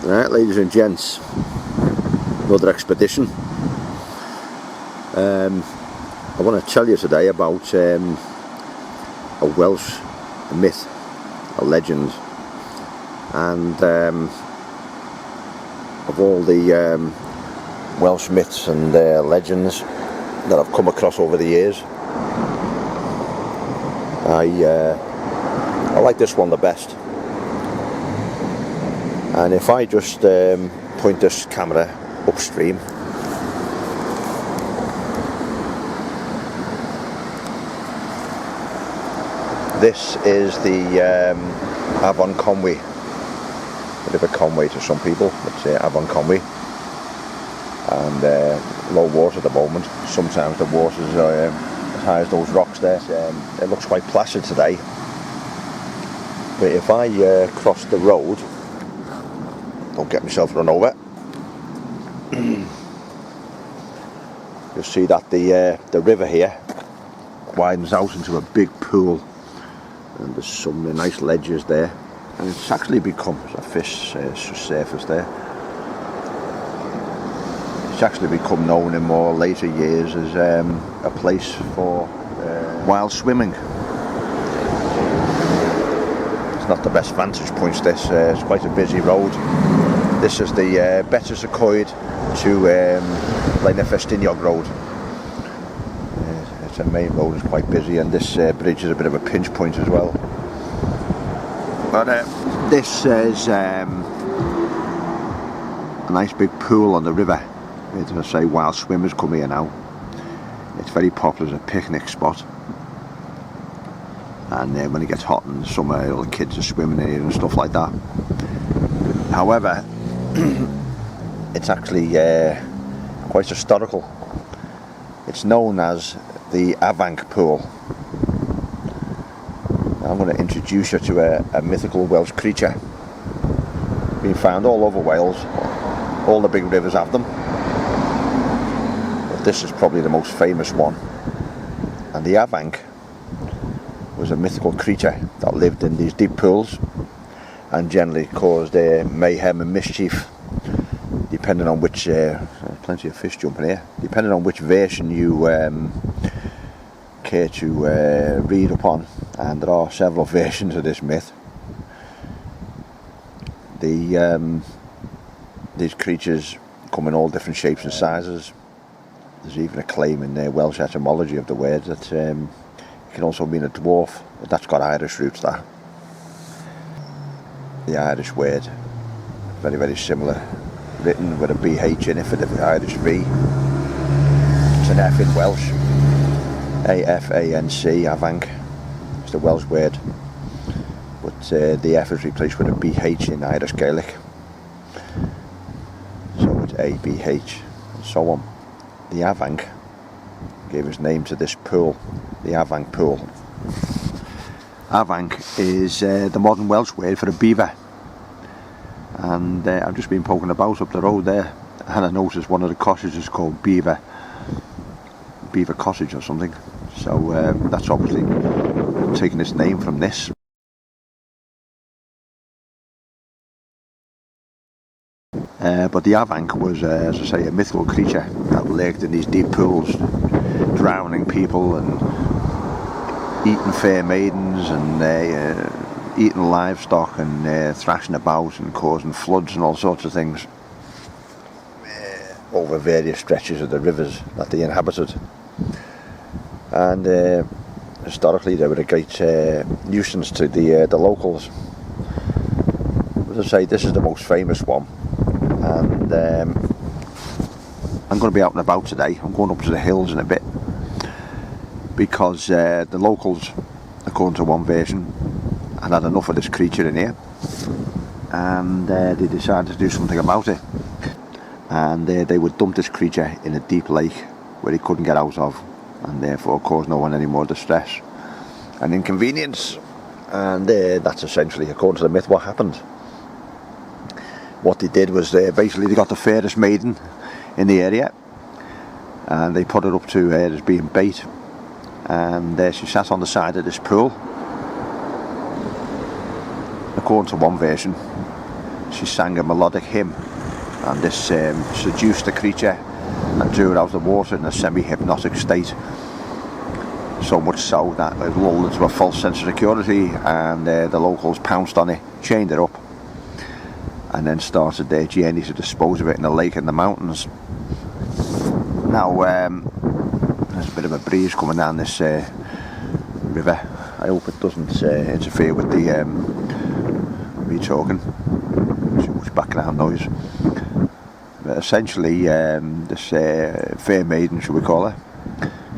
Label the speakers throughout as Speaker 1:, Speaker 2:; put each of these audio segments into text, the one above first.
Speaker 1: Right, ladies and gents, another expedition. I want to tell you today about a Welsh myth, a legend, and of all the Welsh myths and legends that I've come across over the years, I like this one the best. And if I just point this camera upstream, this is the Afon Conwy, River Conwy to some people, but Afon Conwy, and low water at the moment. Sometimes the water's as high as those rocks there. It looks quite placid today, but if I cross the road, don't get myself run over, you'll see that the river here widens out into a big pool, and there's some nice ledges there, and it's actually become a fish surface there. It's actually become known in more later years as a place for wild swimming. It's not the best vantage points, this. It's quite a busy road. This is the Betws y Coed to Llanberis road. It's a main road, it's quite busy, and this bridge is a bit of a pinch point as well. But this is a nice big pool on the river. As I say, wild swimmers come here now. It's very popular as a picnic spot. And when it gets hot in the summer, all the kids are swimming in here and stuff like that. However, it's actually quite historical. It's known as the Afanc Pool. I'm going to introduce you to a mythical Welsh creature. Been found all over Wales. All the big rivers have them, but this is probably the most famous one. And the Afanc was a mythical creature that lived in these deep pools and generally caused mayhem and mischief, depending on which plenty of fish jumping here, depending on which version you care to read upon. And there are several versions of this myth. These creatures come in all different shapes and sizes. There's even a claim in the Welsh etymology of the word that it can also mean a dwarf. That's got Irish roots, that. The Irish word, very, very similar, written with a BH in it for the Irish V. It's an F in Welsh, A-F-A-N-C, Afanc. It's the Welsh word, but the F is replaced with a BH in Irish Gaelic, so it's A-B-H, and so on. The Afanc gave its name to this pool, the Afanc Pool. Afanc is the modern Welsh word for a beaver, and I've just been poking about up the road there, and I noticed one of the cottages is called Beaver Cottage or something, so that's obviously taking its name from this. But the Afanc was, as I say, a mythical creature that lurked in these deep pools, drowning people and eating fair maidens and eating livestock and thrashing about and causing floods and all sorts of things over various stretches of the rivers that they inhabited. And historically they were a great nuisance to the locals. As I say, this is the most famous one, and I'm going to be out and about today. I'm going up to the hills in a bit, because the locals, according to one version, had had enough of this creature in here, and they decided to do something about it, and they would dump this creature in a deep lake where he couldn't get out of, and therefore cause no one any more distress and inconvenience. And that's essentially, according to the myth, what happened. What they did was basically they got the fairest maiden in the area, and they put it up to as being bait, and she sat on the side of this pool. According to one version, she sang a melodic hymn, and this seduced the creature and drew it out of the water in a semi-hypnotic state. So much so that it lulled into a false sense of security, and the locals pounced on it, chained it up, and then started their journey to dispose of it in a lake in the mountains. Now there's a bit of a breeze coming down this river. I hope it doesn't interfere with the me talking. Too much background noise. But essentially, this fair maiden, shall we call her,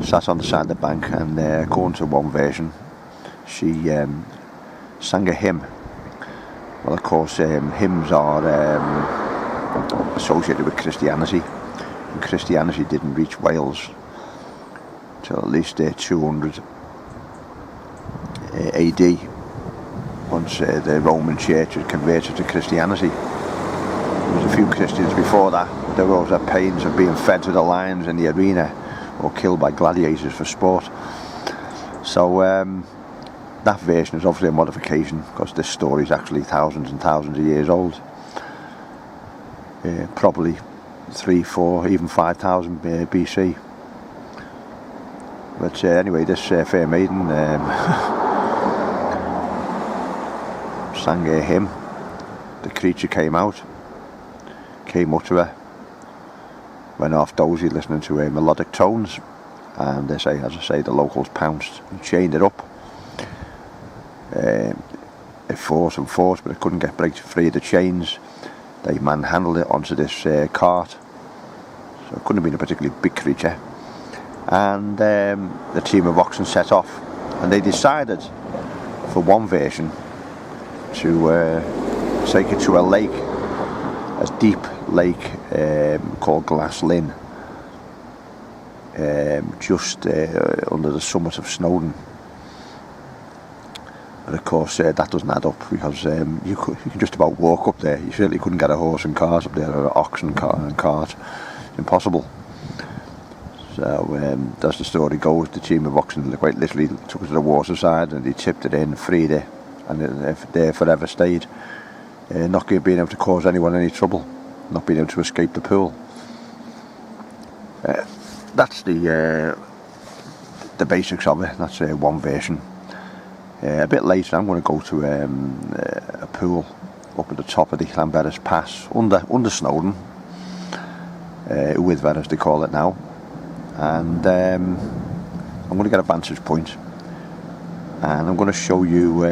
Speaker 1: sat on the side of the bank, and according to one version, she sang a hymn. Well, of course, hymns are associated with Christianity, and Christianity didn't reach Wales till at least 200 AD, once the Roman Church had converted to Christianity. There was a few Christians before that. There was the pains of being fed to the lions in the arena, or killed by gladiators for sport. So that version is obviously a modification, because this story is actually thousands and thousands of years old. Probably 3, 4, even 5,000 BC. But anyway, this fair maiden sang a hymn. The creature came up to her, went off dozy listening to melodic tones, and as I say, the locals pounced and chained it up. It fought, but it couldn't get break free of the chains. They manhandled it onto this cart, so it couldn't have been a particularly big creature. And the team of oxen set off, and they decided, for one version, to take it to a lake, a deep lake called Glass Lynn, just under the summit of Snowdon. And of course that doesn't add up, because you can just about walk up there. You certainly couldn't get a horse and cart up there, or an ox and cart. Impossible. So as the story goes, the team of oxen quite literally took it to the waterside, and they tipped it in, freed it, and it there forever stayed, not being able to cause anyone any trouble, not being able to escape the pool. That's the basics of it. That's one version. A bit later, I'm going to go to a pool up at the top of the Llanberis Pass, under Snowdon, with as they call it now, and I'm going to get a vantage point, and I'm going to show you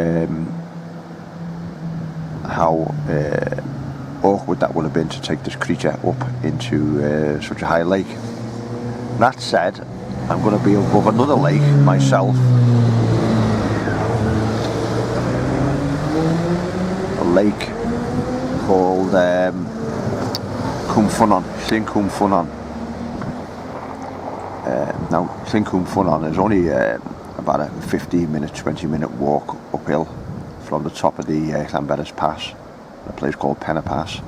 Speaker 1: how awkward that would have been to take this creature up into such a high lake. That said, I'm going to be above another lake myself, a lake called Llyn Cwmffynnon. Now, Llyn Cwmffynnon is only about a 15-minute, 20-minute walk uphill from the top of the Llanberis Pass, a place called Penna Pass.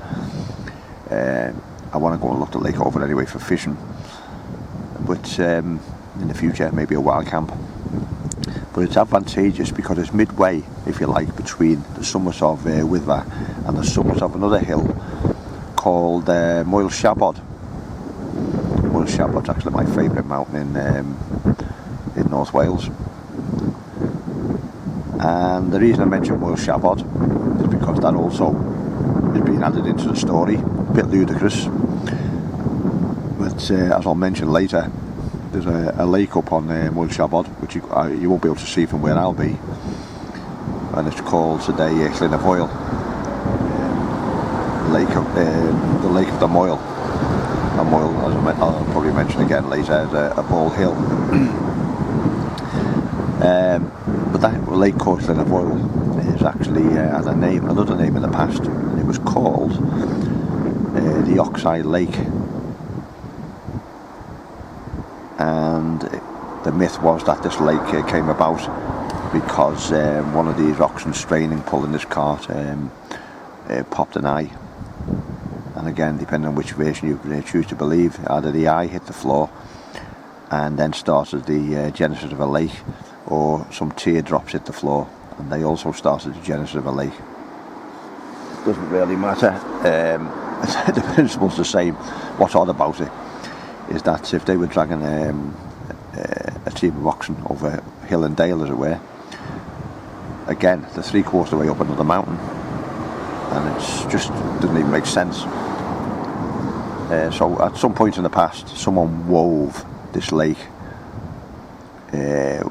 Speaker 1: I want to go and look the lake over anyway for fishing, but in the future maybe a wild camp. But it's advantageous because it's midway, if you like, between the summit of Wyddfa and the summit of another hill called Moel Siabod. Moel Siabod's actually my favourite mountain in North Wales. And the reason I mention Moel Siabod is because that also is being added into the story. A bit ludicrous, but as I'll mention later, there's a lake up on Moel Siabod which you won't be able to see from where I'll be, and it's called today Llyn y Foel, the lake of the Moel. And Moel, as I'll probably mention again later, is a bald hill. But that lake called Llyn y Foel is actually had another name in the past, and it was called the Oxide Lake. And the myth was that this lake came about because one of these oxen straining, pulling this cart, popped an eye. And again, depending on which version you choose to believe, either the eye hit the floor and then started the genesis of a lake, or some teardrops hit the floor and they also started the genesis of a lake. doesn't really matter. The principle's the same. What's odd about it is that if they were dragging a team of oxen over hill and dale, as it were, again, they're 3/4 of the way up another mountain, and it's just doesn't even make sense. So at some point in the past, someone wove this lake,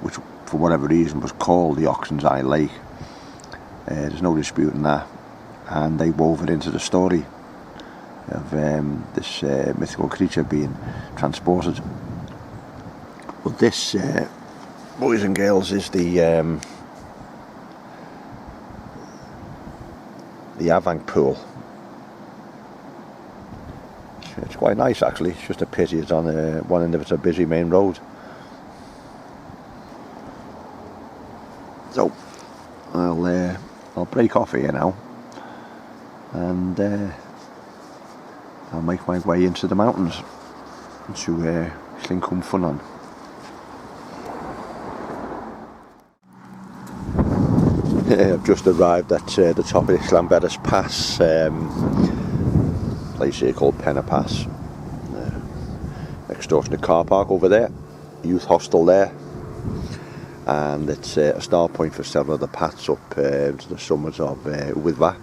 Speaker 1: which for whatever reason was called the Oxen's Eye Lake. There's no disputing that, and they wove it into the story of this mythical creature being transported. But this, boys and girls, is the Afanc Pool. It's quite nice actually. It's just a pity it's on one end of it's a busy main road. So I'll break off here now, and I'll make my way into the mountains to Llanberis. I've just arrived at the top of this Llanberis Pass, place here called Pass. Next door to the car park over there, youth hostel there, and it's a start point for several of the paths up to the summit of Wyddfa.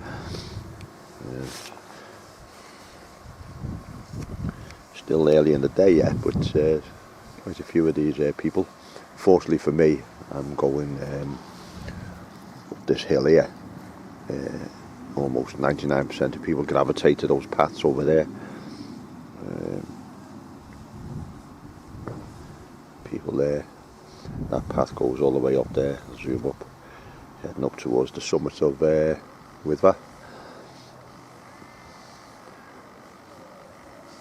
Speaker 1: Still early in the day yet, but quite a few of these people. Fortunately for me, I'm going up this hill here. Almost 99% of people gravitate to those paths over there. People there. That path goes all the way up there. I'll zoom up, heading up towards the summit of Wyddfa.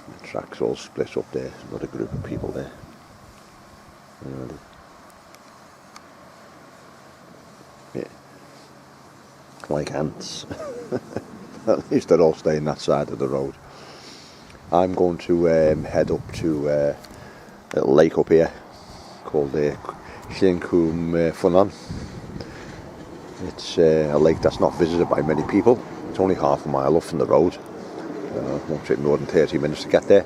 Speaker 1: The track's all split up there. There's another group of people there. Yeah. Like ants. At least they're all staying that side of the road. I'm going to head up to a little lake up here called Llanberis. It's a lake that's not visited by many people. It's only half a mile off from the road. It won't take more than 30 minutes to get there,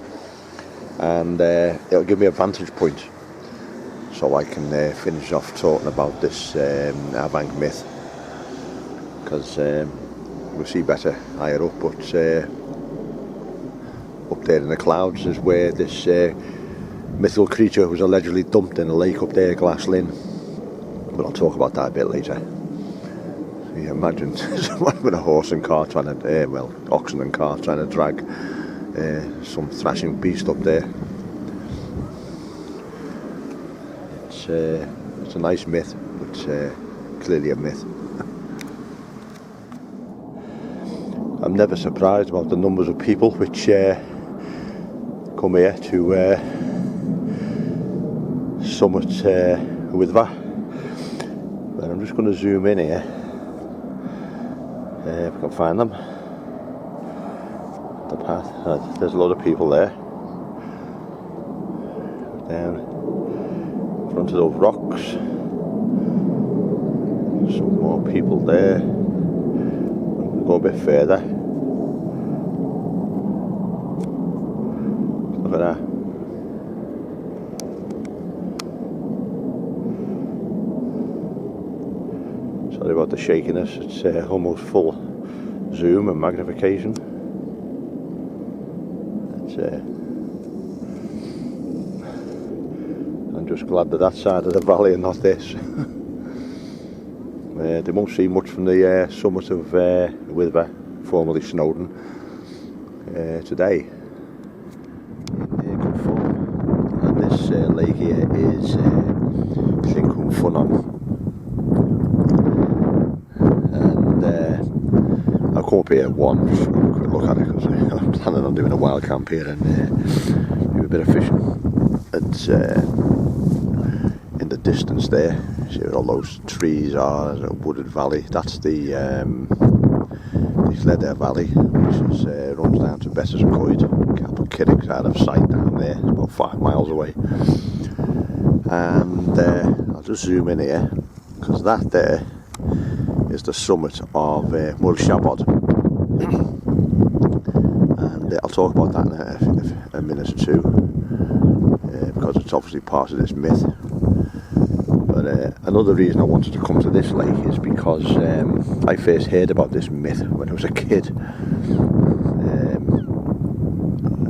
Speaker 1: and it'll give me a vantage point so I can finish off talking about this Afanc myth, because we'll see better higher up, but up there in the clouds is where this mythical creature was allegedly dumped in a lake up there, Glass Lynn. But I'll talk about that a bit later. So you imagine someone with a horse and cart trying to, oxen and cart trying to drag some thrashing beast up there. It's a nice myth, but clearly a myth. I'm never surprised about the numbers of people which come here to summit Wyddfa. But I'm just going to zoom in here if I can find them. The path. There's a lot of people there. Down in front of those rocks. Some more people there. I'm going to go a bit further. Look at that. Sorry about the shakiness, it's almost full zoom and magnification. I'm just glad that side of the valley and not this. They won't see much from the summit of Wyddfa, formerly Snowdon, today. In good fun. And this lake here is Llanberis. I'll come up here once, have a quick look at it, because I'm planning on doing a wild camp here and do a bit of fishing. It's in the distance there, see where all those trees are, there's a wooded valley. That's the Llanberis Valley, which runs down to Betws y Coed. Cap of Kirric's out of sight down there, it's about 5 miles away. And I'll just zoom in here, because that there is the summit of Moel Siabod. And I'll talk about that in a minute or two, because it's obviously part of this myth. But another reason I wanted to come to this lake is because I first heard about this myth when I was a kid.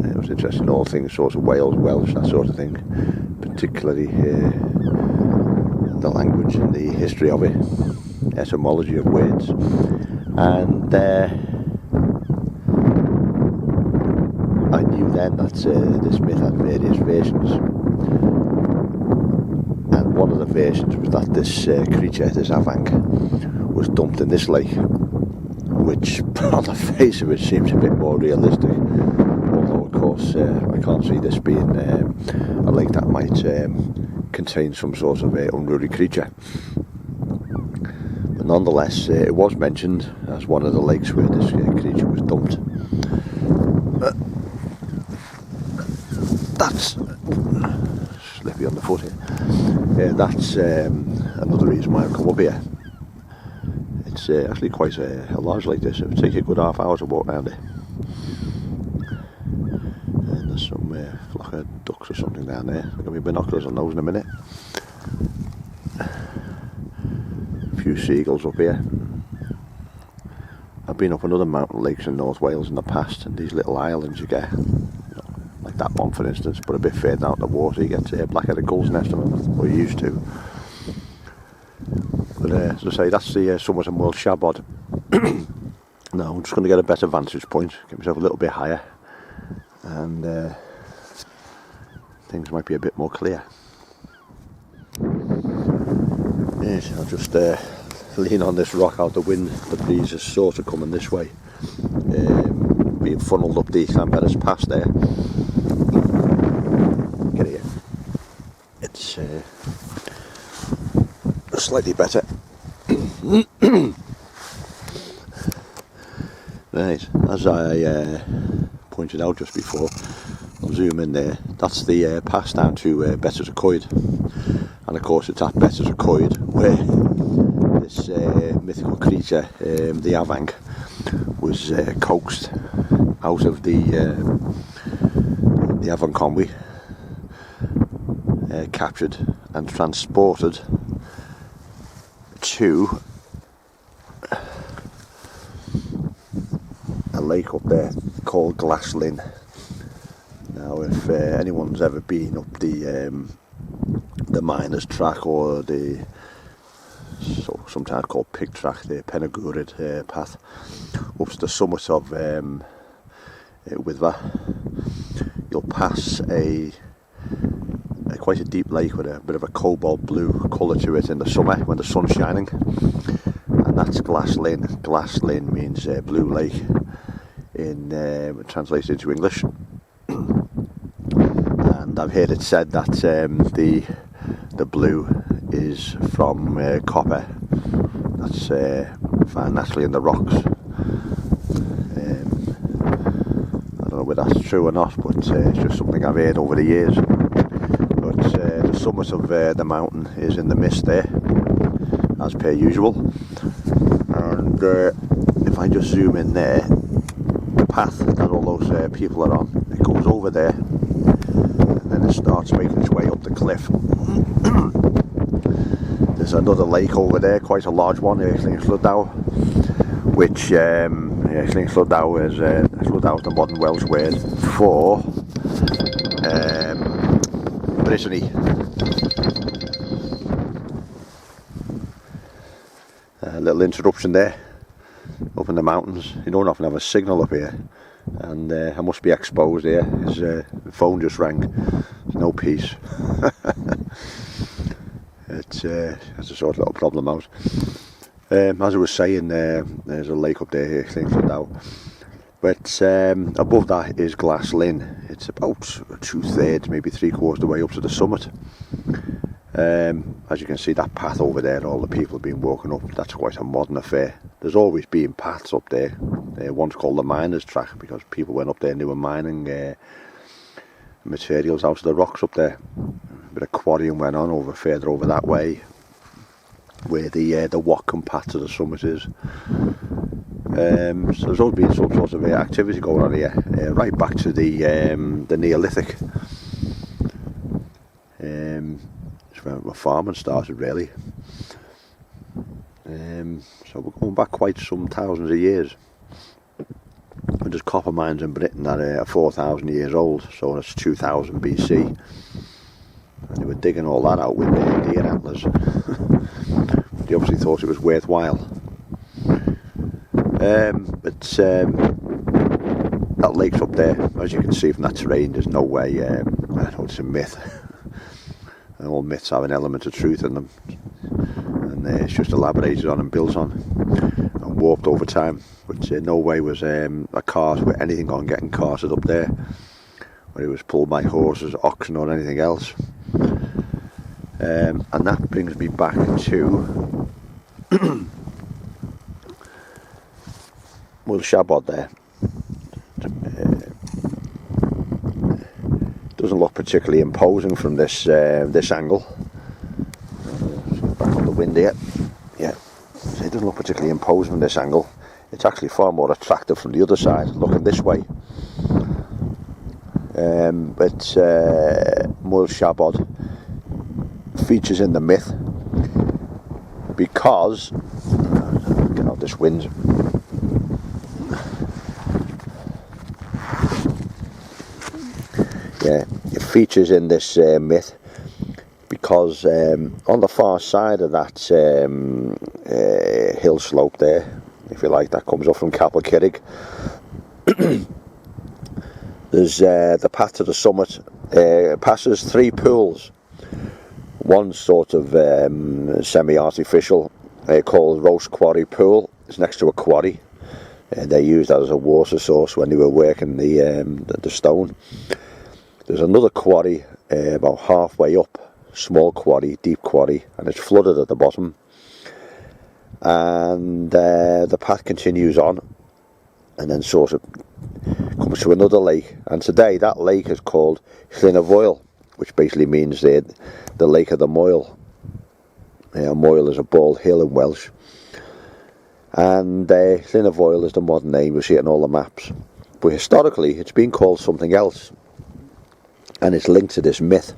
Speaker 1: It was interesting in all things sort of Wales, Welsh, that sort of thing, particularly the language and the history of it, etymology of words. And I knew then that this myth had various versions, and one of the versions was that this creature, this Afanc, was dumped in this lake, which on the face of it seems a bit more realistic, although of course I can't see this being a lake that might contain some sort of unruly creature. But nonetheless, it was mentioned as one of the lakes where this creature was dumped. That's slippy on the foot here. That's another reason why I've come up here. It's actually quite a large lake. This it would take a good half hour to walk around it. And there's some flock of ducks or something down there. I've got my binoculars on those in a minute. A few seagulls up here. I've been up on other mountain lakes in North Wales in the past, and these little islands you get, like that one for instance, but a bit further out in the water you get black-headed gull's nest on them, or you used to. But as I say, that's the Somerset World Shabod. Now I'm just going to get a better vantage point, get myself a little bit higher, and things might be a bit more clear. Yes, I'll just lean on this rock out the wind. The breeze is sort of coming this way, being funnelled up the Llanberis Pass there. Get here. It's slightly better. Right, as I pointed out just before, I'll zoom in there. That's the pass down to Betws y Coed, and of course it's at Betws y Coed where this mythical creature, the Afanc, was coaxed out of the Afon Conwy, captured and transported to a lake up there called Glaslyn. Now, if anyone's ever been up the miners track, or the sometimes called pig track, the Penagourid path up to the summit of Wyddfa, you'll pass a quite a deep lake with a bit of a cobalt blue colour to it in the summer when the sun's shining, and that's Glaslyn. Glaslyn means blue lake in translated into English. And I've heard it said that the blue is from copper that's found naturally in the rocks. I don't know whether that's true or not, but it's just something I've heard over the years. But the summit of the mountain is in the mist there, as per usual. And if I just zoom in there, the path that all those people are on, it goes over there, and then it starts making its way up the cliff. There's another lake over there, quite a large one, Llanberis, which Llanberis is the modern Welsh word for Brittany. A little interruption there, up in the mountains. You don't often have a signal up here, and I must be exposed here. His phone just rang. There's no peace. It's a sort of little problem out. As I was saying, there's a lake up there here, Llanberis. But above that is Glaslyn. It's about 2/3, maybe 3/4 of the way up to the summit. As you can see, that path over there, all the people have been walking up, that's quite a modern affair. There's always been paths up there. One's called the miners track, because people went up there and they were mining materials out of the rocks up there. A bit of quarrying went on further over that way, where the Watcombe path to the summit is. So there's always been some sort of activity going on here, right back to the Neolithic. It's where my farming started, really. So we're going back quite some thousands of years. And there's copper mines in Britain that are 4,000 years old, so that's 2000 BC. And they were digging all that out with their deer antlers. They obviously thought it was worthwhile. But that lake's up there, as you can see from that terrain. There's no way, I know it's a myth. And all myths have an element of truth in them. And it's just elaborated on and built on and warped over time. But no way was a cart with anything on getting carted up there, where it was pulled by horses, oxen or anything else. And that brings me back to Mull Shabod there. Doesn't look particularly imposing from this angle. Back on the wind here. Yeah, so it doesn't look particularly imposing from this angle. It's actually far more attractive from the other side, looking this way. But Mull Shabod features in the myth because, get out this wind. Yeah, it features in this myth because on the far side of that hill slope there, if you like, that comes up from Capel Kirrig, there's the path to the summit passes 3 pools. One sort of semi-artificial called Roast Quarry Pool. It's next to a quarry. They used that as a water source when they were working the stone. There's another quarry about halfway up, small quarry, deep quarry, and it's flooded at the bottom. And the path continues on and then sort of comes to another lake. And today that lake is called Llyn y Foel, which basically means the lake of the Moel. Moel is a bald hill in Welsh. And Llyn y Foel is the modern name, you see it on all the maps. But historically it's been called something else. And it's linked to this myth.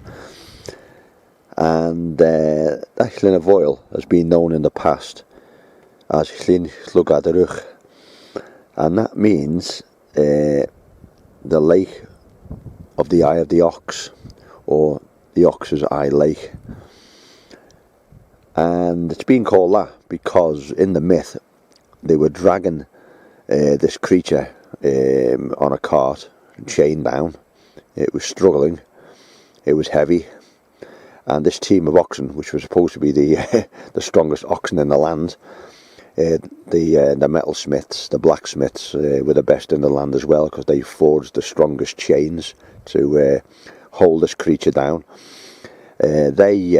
Speaker 1: And that Llyn y Foel has been known in the past as Llyn Llwgad yr Uwch. And that means the lake of the eye of the ox, or the ox's eye lake. And it's been called that because in the myth they were dragging this creature on a cart, chained down. It was struggling, it was heavy, and this team of oxen, which was supposed to be the strongest oxen in the land, the metalsmiths, the blacksmiths were the best in the land as well, because they forged the strongest chains to hold this creature down. They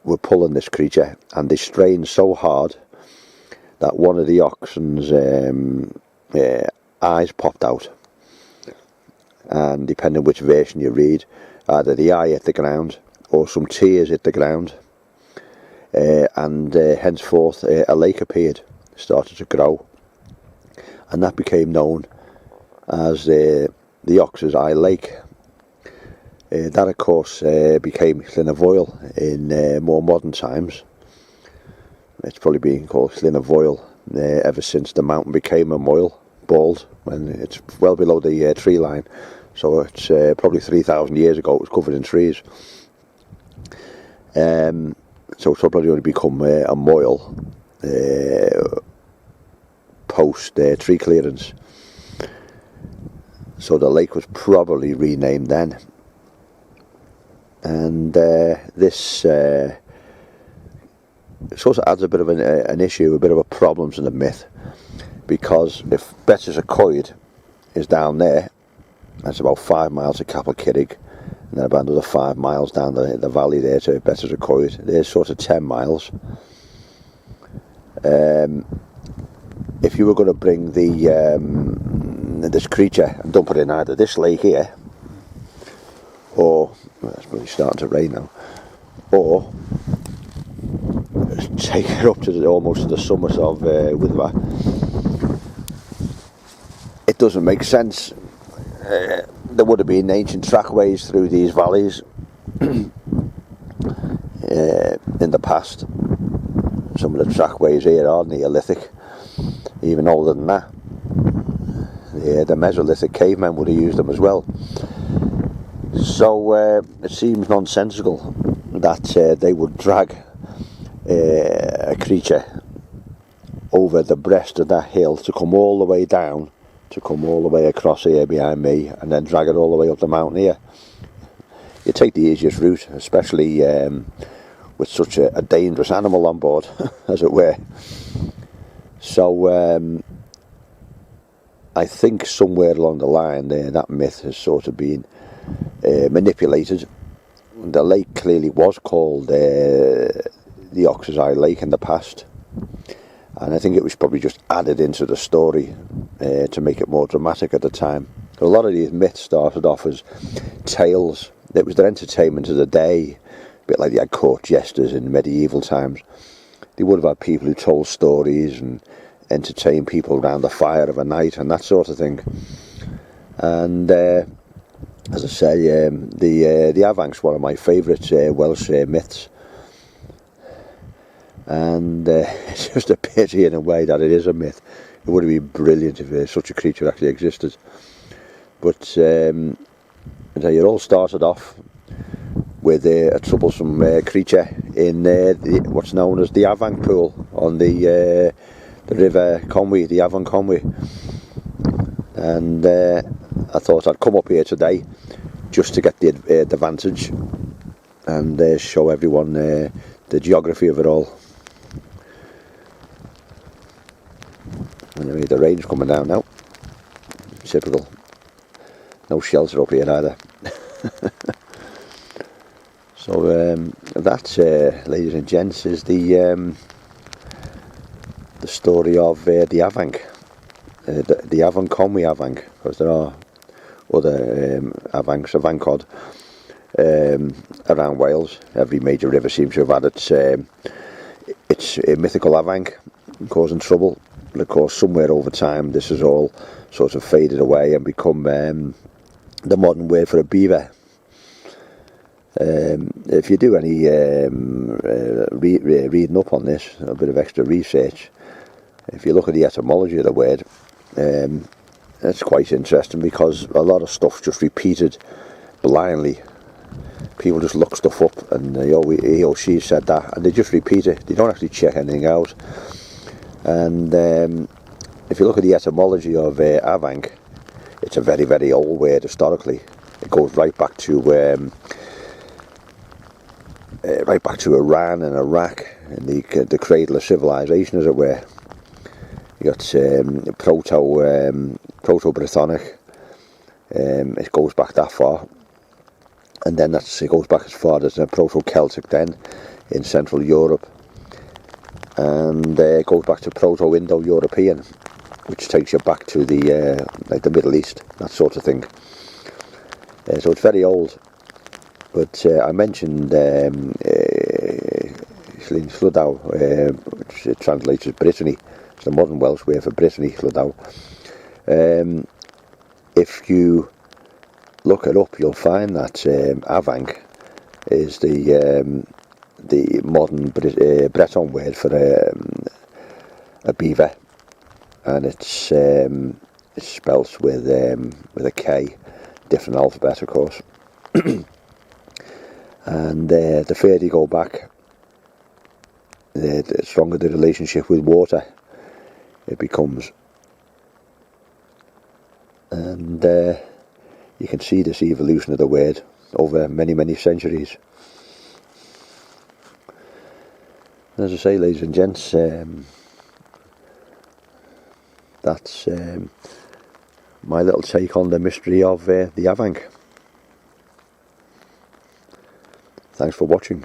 Speaker 1: were pulling this creature, and they strained so hard that one of the oxen's eyes popped out. And depending which version you read, either the eye hit the ground or some tears hit the ground, and henceforth a lake appeared, started to grow, and that became known as the Ox's Eye Lake. That of course became Llyn y Foel in more modern times. It's probably been called Llyn y Foel ever since the mountain became a moel, bald, when it's well below the tree line. So it's probably 3,000 years ago it was covered in trees. So it's probably only become a moel post tree clearance. So the lake was probably renamed then. And this sort of adds a bit of an issue, a bit of a problem to the myth, because if Betws y Coed is down there, that's about 5 miles to Capel Kirrig, and then about another 5 miles down the valley there to Betws y Coed. There's sort of 10 miles. If you were going to bring this creature and dump it in either this lake here, or well, it's really starting to rain now, or take it up to almost to the summit of Wither. It doesn't make sense. There would have been ancient trackways through these valleys in the past. Some of the trackways here are Neolithic, even older than that. The Mesolithic cavemen would have used them as well. So it seems nonsensical that they would drag a creature over the breast of that hill to come all the way down, to come all the way across here behind me, and then drag it all the way up the mountain here. You take the easiest route, especially with such a dangerous animal on board, as it were. So I think somewhere along the line there, that myth has sort of been manipulated. The lake clearly was called the Ox's Lake in the past, and I think it was probably just added into the story to make it more dramatic at the time. A lot of these myths started off as tales. It was their entertainment of the day, a bit like they had court jesters in medieval times. They would have had people who told stories and entertained people around the fire of a night and that sort of thing. And as I say, the Avanc's one of my favourite Welsh myths. And it's just a pity in a way that it is a myth. It would have been brilliant if such a creature actually existed. But it all started off with a troublesome creature in what's known as the Afon Pool on the river Conwy, the Afon Conwy. And I thought I'd come up here today just to get the vantage and show everyone the geography of it all. Anyway, the rain's coming down now. Typical. No shelter up here either. So that, ladies and gents, is the story of the Afanc, the Afon Conwy Afanc, because there are other Afancs, afancod, around Wales. Every major river seems to have had its mythical Afanc causing trouble. But of course, somewhere over time, this has all sort of faded away and become the modern word for a beaver. If you do any reading up on this, a bit of extra research, if you look at the etymology of the word, it's quite interesting, because a lot of stuff's just repeated blindly. People just look stuff up and he or she said that, and they just repeat it. They don't actually check anything out. And if you look at the etymology of Afanc, it's a very, very old word historically. It goes right back to Iran and Iraq, and the cradle of civilization, as it were. You got Proto-Brythonic. It goes back that far, and then it goes back as far as Proto-Celtic then in Central Europe, and it goes back to Proto-Indo-European, which takes you back to the like the Middle East, that sort of thing. So it's very old. But I mentioned Llydaw, which translates as Brittany. It's the modern Welsh way for Brittany, Llydaw. If you look it up, you'll find that Afanc is the modern Breton word for a beaver, and it's spelt with a K, different alphabet, of course. And the further you go back, the stronger the relationship with water it becomes. And you can see this evolution of the word over many, many centuries. As I say, ladies and gents, that's my little take on the mystery of the Afanc. Thanks for watching.